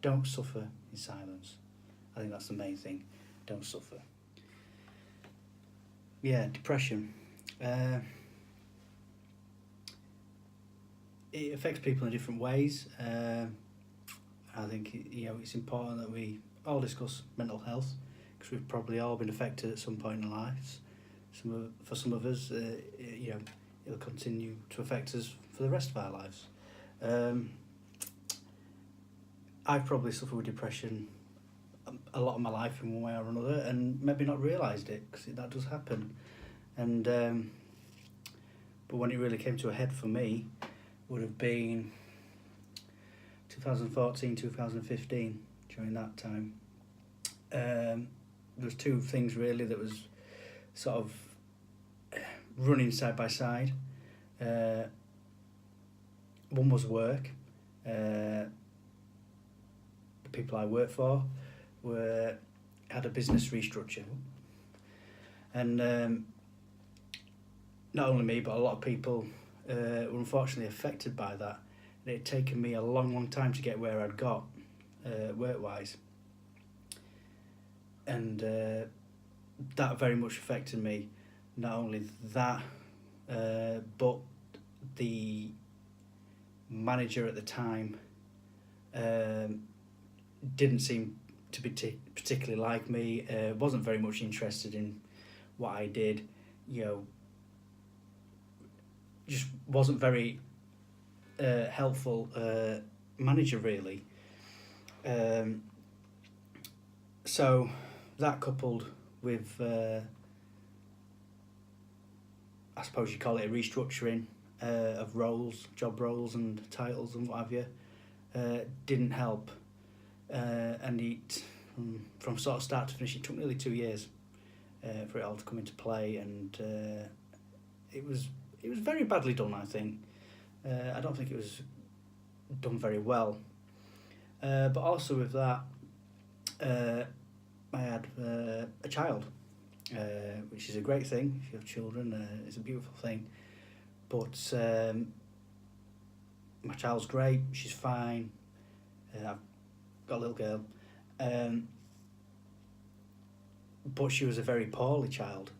Don't suffer in silence. I think that's the main thing. Don't suffer. Yeah, depression. Uh, it affects people in different ways. I think it's important that we all discuss mental health because we've probably all been affected at some point in our lives. For some of us, it'll continue to affect us for the rest of our lives. Um, I've probably suffered with depression a lot of my life in one way or another, and maybe not realised it because that does happen. And but when it really came to a head for me, would have been 2014, 2015. During that time, there was two things really that was sort of running side by side. One was work. The people I worked for had a business restructure, and not only me but a lot of people were unfortunately affected by that. And it had taken me a long time to get where I'd got work wise, and that very much affected me. Not only that, but the manager at the time didn't seem to be particularly like me, wasn't very much interested in what I did, just wasn't very helpful manager really. So that coupled with, I suppose you call it a restructuring of roles, job roles and titles and what have you, didn't help. And it, from sort of start to finish, it took nearly 2 years for it all to come into play, and it was very badly done, I think. I don't think it was done very well. But also with that, I had a child, which is a great thing. If you have children, it's a beautiful thing. But my child's great, she's fine. I've got a little girl. But she was a very poorly child,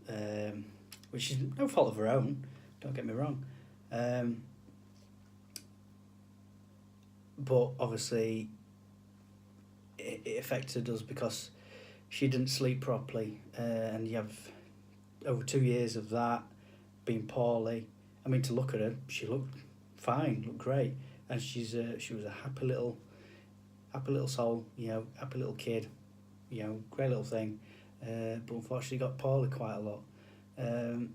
which is no fault of her own, don't get me wrong. But obviously it affected us because she didn't sleep properly, and you have over 2 years of that, being poorly. I mean, to look at her, she looked fine, looked great, and she was a happy little soul, happy little kid, great little thing, but unfortunately got poorly quite a lot, and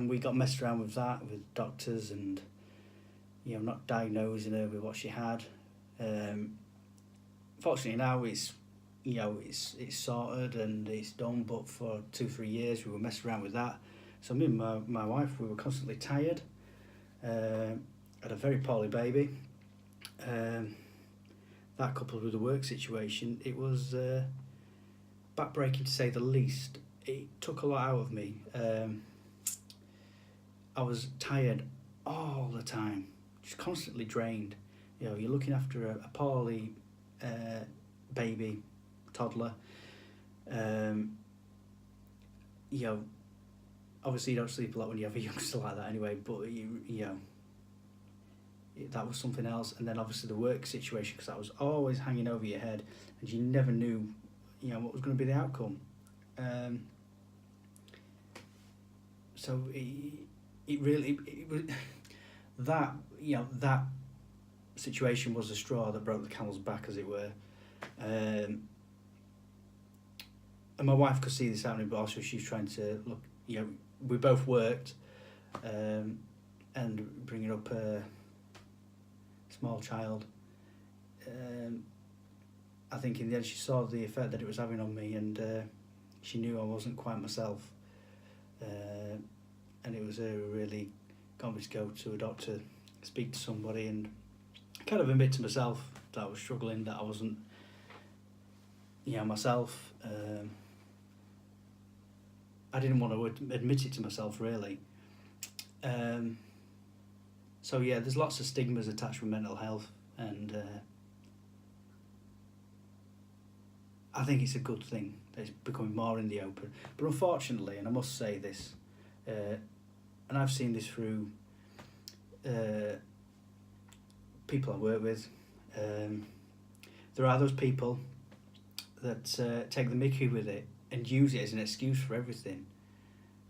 we got messed around with that with doctors and not diagnosing her with what she had. Fortunately now it's sorted and it's done, but for 2-3 years we were messing around with that. So me and my wife, we were constantly tired, had a very poorly baby. That coupled with the work situation, it was backbreaking to say the least. It took a lot out of me. I was tired all the time, just constantly drained. You're looking after a poorly baby, toddler. Obviously you don't sleep a lot when you have a youngster like that anyway, but that was something else. And then obviously the work situation, because that was always hanging over your head and you never knew what was going to be the outcome. So it really was that that situation was the straw that broke the camel's back, as it were. And my wife could see this happening, but also she was trying to look. We both worked, and bringing up a small child. I think in the end she saw the effect that it was having on me, and she knew I wasn't quite myself. And it was really got me to go to a doctor, speak to somebody, and kind of admit to myself that I was struggling, that I wasn't myself, I didn't want to admit it to myself, really. So yeah, there's lots of stigmas attached with mental health, and I think it's a good thing that it's becoming more in the open. But unfortunately, and I must say this, and I've seen this through people I work with, there are those people that take the mickey with it and use it as an excuse for everything.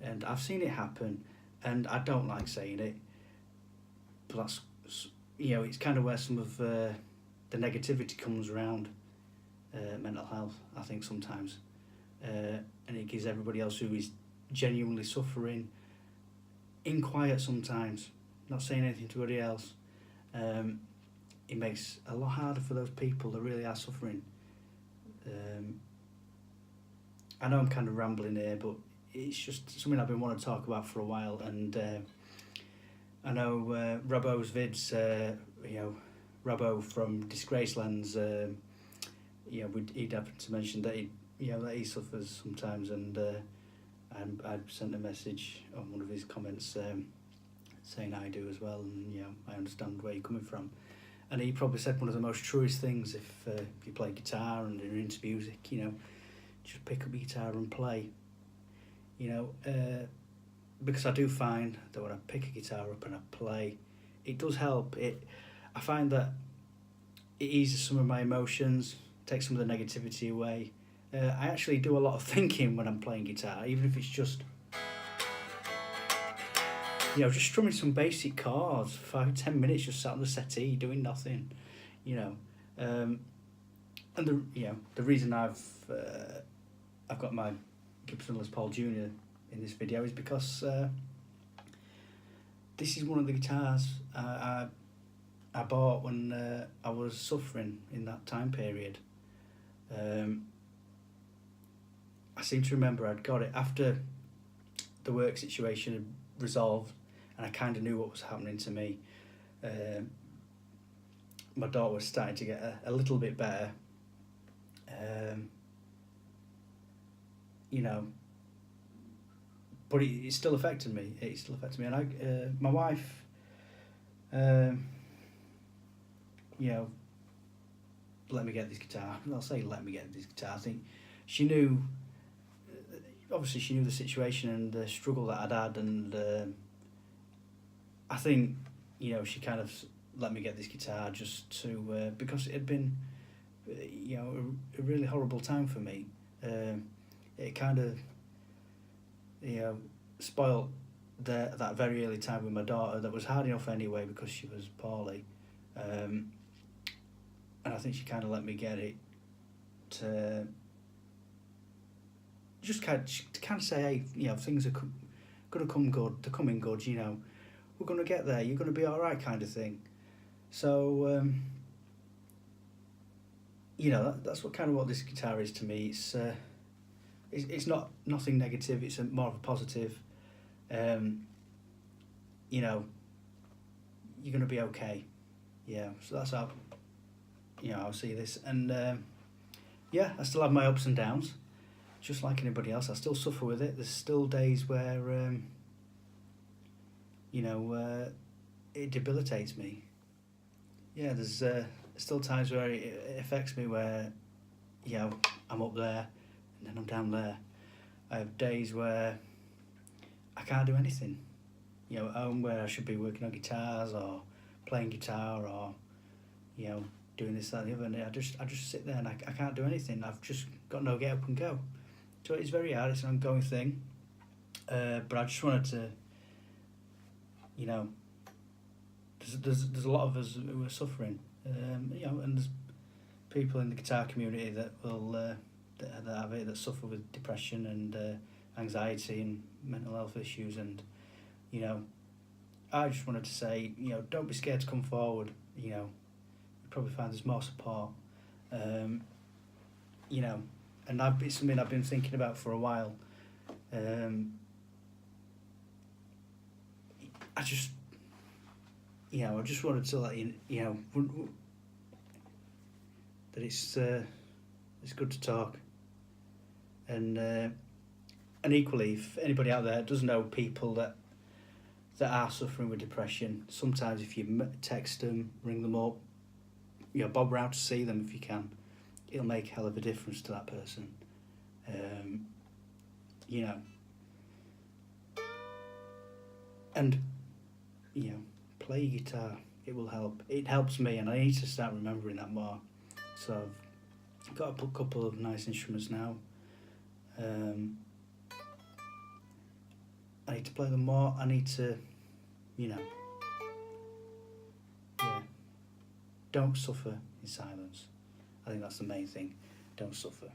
And I've seen it happen, and I don't like saying it, but that's, it's kind of where some of the negativity comes around mental health, I think, sometimes. And it gives everybody else who is genuinely suffering in quiet sometimes, not saying anything to anybody else. It makes it a lot harder for those people that really are suffering. I know I'm kind of rambling here, but it's just something I've been wanting to talk about for a while. And I know Robbo's vids, Robbo from Disgraceland's, he'd happen to mention that he suffers sometimes, and I'd sent a message on one of his comments saying I do as well, and I understand where you're coming from. And he probably said one of the most truest things: if you play guitar and you're into music, just pick up your guitar and play. Because I do find that when I pick a guitar up and I play, it does help. I find that it eases some of my emotions, takes some of the negativity away. I actually do a lot of thinking when I'm playing guitar, even if it's just just strumming some basic chords, 5-10 minutes just sat on the settee doing nothing, and the reason I've got my Gibson Les Paul Junior in this video is because this is one of the guitars I bought when I was suffering in that time period. I seem to remember I'd got it after the work situation had resolved, and I kind of knew what was happening to me. My daughter was starting to get a little bit better. But it still affected me. And my wife, let me get this guitar. I'll say let me get this guitar. I think she knew. Obviously, she knew the situation and the struggle that I'd had, and I think she kind of let me get this guitar just to because it had been a really horrible time for me. It kind of spoilt that very early time with my daughter that was hard enough anyway because she was poorly, and I think she kind of let me get it to just kind of say, hey, things are gonna come good. They're coming good. We're gonna get there. You're gonna be all right, kind of thing. So that's what this guitar is to me. It's not nothing negative. It's more of a positive. You're gonna be okay. Yeah. So that's how I'll see this, and I still have my ups and downs. Just like anybody else, I still suffer with it. There's still days where, it debilitates me. Yeah, there's still times where it affects me where, I'm up there and then I'm down there. I have days where I can't do anything. At home where I should be working on guitars or playing guitar or, doing this, that, and the other. And I just sit there and I can't do anything. I've just got no get up and go. So it's very hard. It's an ongoing thing. But I just wanted to, there's a lot of us who are suffering, and there's people in the guitar community that will that have it, that suffer with depression and anxiety and mental health issues, and I just wanted to say, don't be scared to come forward. You probably find there's more support. And it's something I've been thinking about for a while. I just wanted to let you know that it's It's good to talk. And equally, if anybody out there does know people that are suffering with depression, sometimes if you text them, ring them up, bob round to see them if you can, it'll make a hell of a difference to that person. And play your guitar. It will help. It helps me, and I need to start remembering that more. So I've got a couple of nice instruments now. I need to play them more. I need to, don't suffer in silence. I think that's the main thing. Don't suffer.